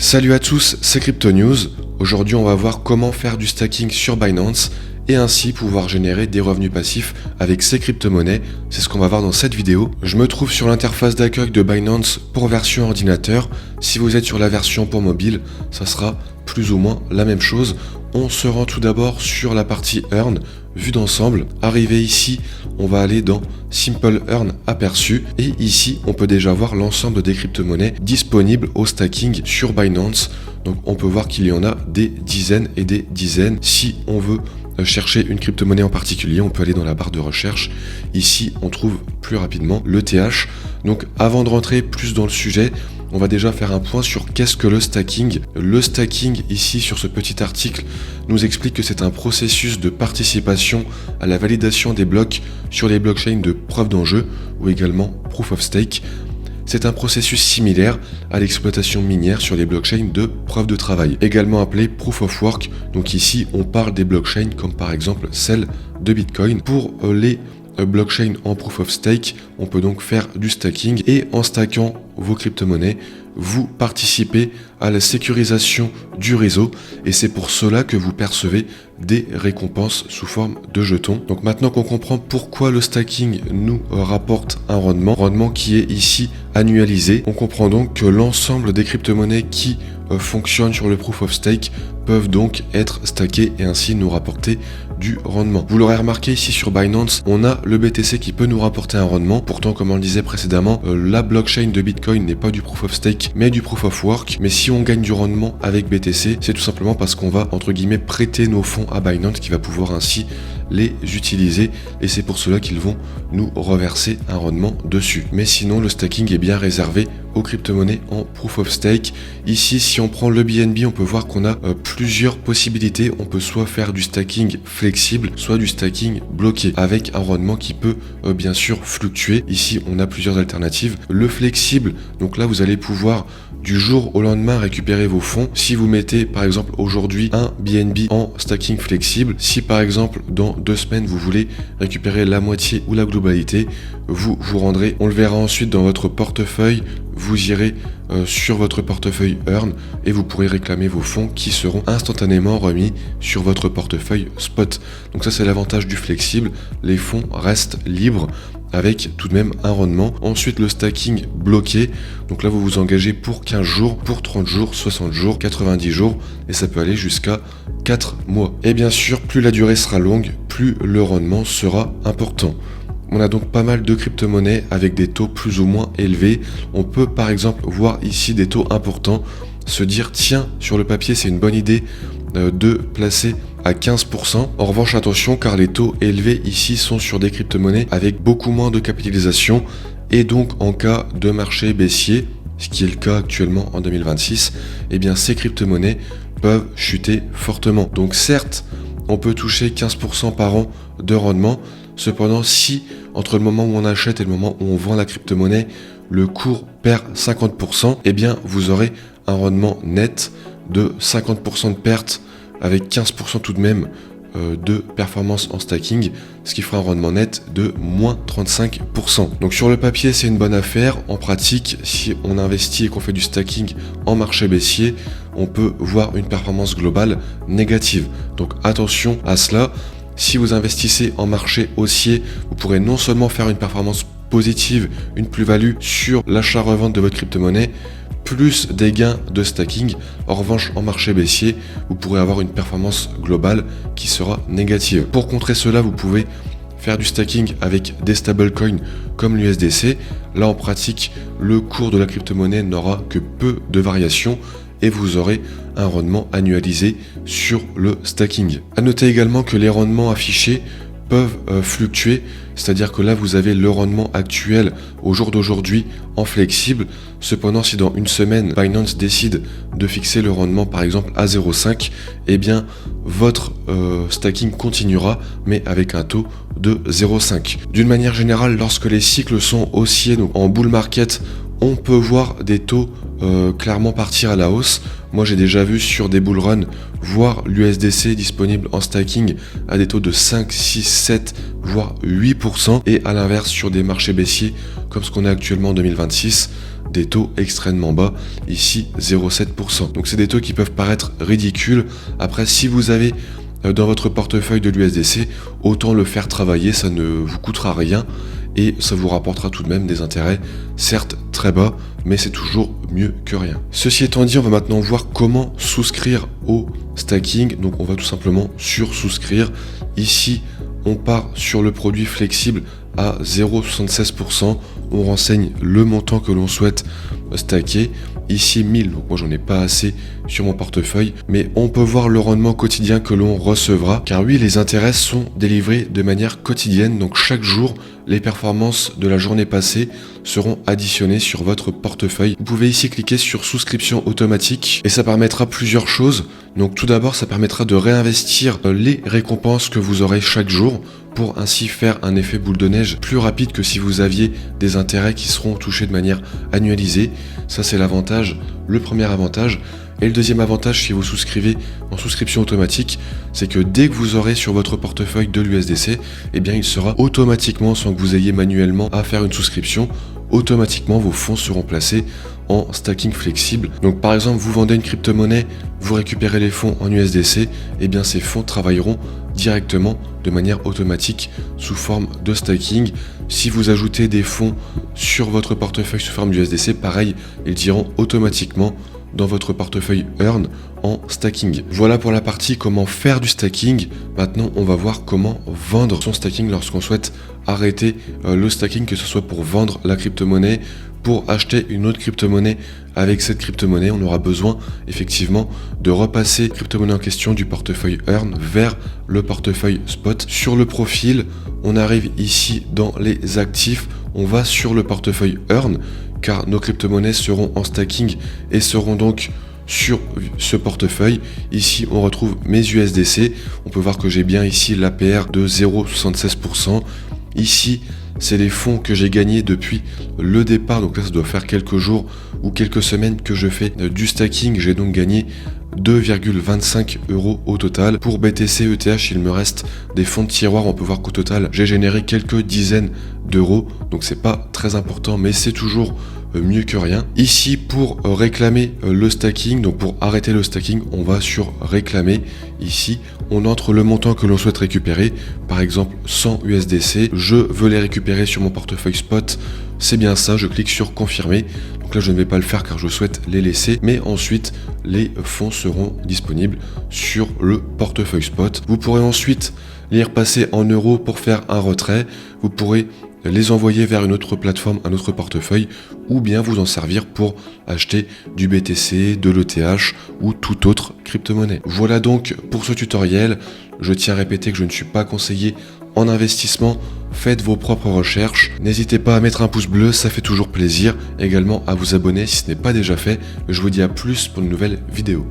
Salut à tous, c'est Crypto News. Aujourd'hui, on va voir comment faire du stacking sur Binance et ainsi pouvoir générer des revenus passifs avec ces crypto-monnaies. C'est ce qu'on va voir dans cette vidéo. Je me trouve sur l'interface d'accueil de Binance pour version ordinateur. Si vous êtes sur la version pour mobile, ça sera plus ou moins la même chose. On se rend tout d'abord sur la partie Earn, vue d'ensemble. Arrivé ici, on va aller dans Simple Earn aperçu. Et ici, on peut déjà voir l'ensemble des crypto-monnaies disponibles au stacking sur Binance. Donc on peut voir qu'il y en a des dizaines et des dizaines. Si on veut chercher une crypto-monnaie en particulier, on peut aller dans la barre de recherche. Ici, on trouve plus rapidement l'ETH. Donc avant de rentrer plus dans le sujet, on va déjà faire un point sur qu'est-ce que le stacking. Le stacking, ici sur ce petit article, nous explique que c'est un processus de participation à la validation des blocs sur les blockchains de preuve d'enjeu ou également proof of stake. C'est un processus similaire à l'exploitation minière sur les blockchains de preuve de travail, également appelé proof of work. Donc ici, on parle des blockchains comme par exemple celle de Bitcoin. Pour les blockchain en proof of stake, on peut donc faire du stacking et en stackant vos crypto-monnaies, vous participez à la sécurisation du réseau et c'est pour cela que vous percevez des récompenses sous forme de jetons. Donc maintenant qu'on comprend pourquoi le stacking nous rapporte un rendement qui est ici annualisé, on comprend donc que l'ensemble des crypto-monnaies qui fonctionnent sur le proof of stake peuvent donc être stackées et ainsi nous rapporter du rendement. Vous l'aurez remarqué ici sur Binance, on a le BTC qui peut nous rapporter un rendement. Pourtant, comme on le disait précédemment, la blockchain de Bitcoin n'est pas du proof of stake mais du proof of work. Mais si on gagne du rendement avec BTC, c'est tout simplement parce qu'on va entre guillemets prêter nos fonds à Binance qui va pouvoir ainsi les utiliser et c'est pour cela qu'ils vont nous reverser un rendement dessus. Mais sinon, le stacking est bien réservé aux crypto-monnaies en proof of stake. Ici, si on prend le BNB, on peut voir qu'on a plusieurs possibilités. On peut soit faire du stacking flexible, soit du stacking bloqué, avec un rendement qui peut bien sûr fluctuer. Ici, on a plusieurs alternatives. Le flexible, donc là, vous allez pouvoir du jour au lendemain récupérer vos fonds. Si vous mettez par exemple aujourd'hui un BNB en stacking flexible, si par exemple dans 2 semaines vous voulez récupérer la moitié ou la globalité, vous vous rendrez, on le verra ensuite dans votre portefeuille, vous irez sur votre portefeuille Earn et vous pourrez réclamer vos fonds qui seront instantanément remis sur votre portefeuille spot. Donc ça c'est l'avantage du flexible, les fonds restent libres avec tout de même un rendement. Ensuite le stacking bloqué, donc là vous vous engagez pour 15 jours, pour 30 jours, 60 jours, 90 jours et ça peut aller jusqu'à 4 mois. Et bien sûr plus la durée sera longue, plus le rendement sera important. On a donc pas mal de crypto-monnaies avec des taux plus ou moins élevés. On peut par exemple voir ici des taux importants, se dire tiens sur le papier c'est une bonne idée de placer à 15%. En revanche attention car les taux élevés ici sont sur des crypto-monnaies avec beaucoup moins de capitalisation et donc en cas de marché baissier, ce qui est le cas actuellement en 2026, eh bien ces crypto-monnaies peuvent chuter fortement. Donc certes on peut toucher 15% par an de rendement, cependant si entre le moment où on achète et le moment où on vend la crypto-monnaie le cours perd 50%, eh bien vous aurez un rendement net de 50% de perte avec 15% tout de même de performance en stacking, ce qui fera un rendement net de moins 35%. Donc sur le papier c'est une bonne affaire, en pratique si on investit et qu'on fait du stacking en marché baissier, on peut voir une performance globale négative. Donc attention à cela, si vous investissez en marché haussier, vous pourrez non seulement faire une performance positive, une plus-value sur l'achat-revente de votre crypto-monnaie, plus des gains de stacking. En revanche, en marché baissier, vous pourrez avoir une performance globale qui sera négative. Pour contrer cela, vous pouvez faire du stacking avec des stablecoins comme l'USDC. Là, en pratique, le cours de la crypto-monnaie n'aura que peu de variations et vous aurez un rendement annualisé sur le stacking. À noter également que les rendements affichés peuvent fluctuer, c'est-à-dire que là vous avez le rendement actuel au jour d'aujourd'hui en flexible. Cependant si dans une semaine Binance décide de fixer le rendement par exemple à 0,5, eh bien votre stacking continuera mais avec un taux de 0,5. D'une manière générale, lorsque les cycles sont haussiers, donc en bull market, on peut voir des taux clairement partir à la hausse. Moi j'ai déjà vu sur des bull runs voir l'USDC disponible en stacking à des taux de 5, 6, 7 voire 8%, et à l'inverse sur des marchés baissiers comme ce qu'on a actuellement en 2026, des taux extrêmement bas, ici 0,7%. Donc c'est des taux qui peuvent paraître ridicules. Après, si vous avez dans votre portefeuille de l'USDC, autant le faire travailler, ça ne vous coûtera rien et ça vous rapportera tout de même des intérêts, certes très bas, mais c'est toujours mieux que rien. Ceci étant dit, on va maintenant voir comment souscrire au stacking. Donc on va tout simplement sur souscrire. Ici, on part sur le produit flexible à 0,76%. On renseigne le montant que l'on souhaite stacker. Ici 1000, donc moi j'en ai pas assez sur mon portefeuille, mais on peut voir le rendement quotidien que l'on recevra, car oui, les intérêts sont délivrés de manière quotidienne, donc chaque jour, les performances de la journée passée seront additionnées sur votre portefeuille. Vous pouvez ici cliquer sur souscription automatique et ça permettra plusieurs choses. Donc tout d'abord, ça permettra de réinvestir les récompenses que vous aurez chaque jour pour ainsi faire un effet boule de neige plus rapide que si vous aviez des intérêts qui seront touchés de manière annualisée. Ça, c'est l'avantage, le premier avantage. Et le deuxième avantage, si vous souscrivez en souscription automatique, c'est que dès que vous aurez sur votre portefeuille de l'USDC, eh bien il sera automatiquement, sans que vous ayez manuellement à faire une souscription, automatiquement vos fonds seront placés en stacking flexible. Donc par exemple, vous vendez une crypto-monnaie, vous récupérez les fonds en USDC, eh bien ces fonds travailleront directement de manière automatique sous forme de stacking. Si vous ajoutez des fonds sur votre portefeuille sous forme d'USDC, pareil, ils iront automatiquement dans votre portefeuille Earn en stacking. Voilà pour la partie comment faire du stacking. Maintenant, on va voir comment vendre son stacking lorsqu'on souhaite arrêter le stacking, que ce soit pour vendre la crypto-monnaie, pour acheter une autre crypto-monnaie. Avec cette crypto-monnaie, on aura besoin effectivement de repasser la crypto-monnaie en question du portefeuille Earn vers le portefeuille Spot. Sur le profil, on arrive ici dans les actifs, on va sur le portefeuille Earn, car nos crypto-monnaies seront en stacking et seront donc sur ce portefeuille. Ici, on retrouve mes USDC. On peut voir que j'ai bien ici l'APR de 0,76%. Ici, c'est les fonds que j'ai gagnés depuis le départ. Donc là, ça doit faire quelques jours ou quelques semaines que je fais du stacking. J'ai donc gagné 2,25 € au total. Pour BTC ETH, il me reste des fonds de tiroir. On peut voir qu'au total, j'ai généré quelques dizaines d'euros. Donc c'est pas très important, mais c'est toujours mieux que rien. Ici, pour réclamer le stacking, donc pour arrêter le stacking, on va sur réclamer. Ici, on entre le montant que l'on souhaite récupérer. Par exemple, 100 USDC. Je veux les récupérer sur mon portefeuille spot. C'est bien ça, je clique sur confirmer. Donc là, je ne vais pas le faire car je souhaite les laisser. Mais ensuite, les fonds seront disponibles sur le portefeuille spot. Vous pourrez ensuite les repasser en euros pour faire un retrait. Vous pourrez les envoyer vers une autre plateforme, un autre portefeuille, ou bien vous en servir pour acheter du BTC, de l'ETH ou toute autre crypto-monnaie. Voilà donc pour ce tutoriel. Je tiens à répéter que je ne suis pas conseiller en investissement. Faites vos propres recherches. N'hésitez pas à mettre un pouce bleu, ça fait toujours plaisir. Également à vous abonner si ce n'est pas déjà fait. Je vous dis à plus pour une nouvelle vidéo.